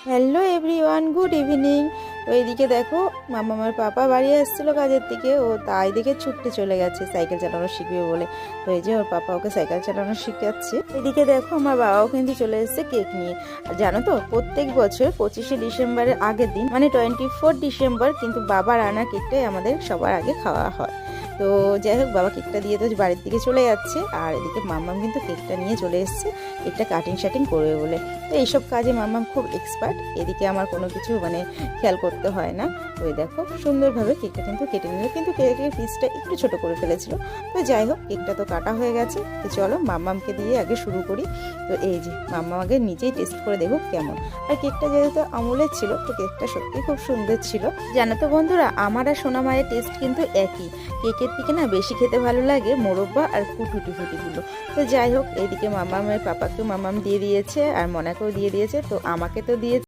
Hello everyone, good evening. তো এইদিকে দেখো মামার পাপা বাড়ি আসছিল কাজের থেকে, ও তাই দেখে ছুটতে চলে গেছে সাইকেল চালানো শিখবে বলে। তো এই যে ওর পাপা ওকে সাইকেল চালানো শিখাচ্ছে। এদিকে দেখো আমার বাবাও কিন্তু চলে এসেছে কেক নিয়ে। আর জানো তো, প্রত্যেক বছর 25শে ডিসেম্বরের আগের দিন মানে 24 ডিসেম্বর কিন্তু বাবার আনা কেকটাই আমাদের সবার আগে খাওয়া হয়। তো যাই হোক, বাবা কেকটা দিয়ে তো বাড়ির দিকে চলে যাচ্ছে, আর এদিকে মাম্মাম কিন্তু কেকটা নিয়ে চলে এসেছে কেকটা কাটিং শাটিং করবে বলে। তো এইসব কাজে মাম্মাম খুব এক্সপার্ট, এদিকে আমার কোনো কিছু খেয়াল করতে হয় না। তো এই দেখো সুন্দরভাবে কেকটা কিন্তু কেটে নিল, কিন্তু কেকের পিসটা একটু ছোট করে ফেলেছিল। তো যাই হোক, কেকটা তো কাটা হয়ে গেছে। তো চলো মাম্মামকে দিয়ে আগে শুরু করি। তো এই যে মাম্মাম আগে নিজেই টেস্ট করে দেখো কেমন। আর কেকটা যেহেতু আমুলের ছিল, তো কেকটা সত্যি খুব সুন্দর ছিল। জানো তো বন্ধুরা, আমার আর সোনা মায়ের টেস্ট কিন্তু একই। কেকের থেকে না বেশি খেতে ভালো লাগে মোরব্বা আর টুটি ফুটিগুলো। তো যাই হোক, এইদিকে মামামের পাপাকেও মামাম দিয়ে দিয়েছে আর মনাকেও দিয়ে দিয়েছে, তো আমাকে তো দিয়েছে।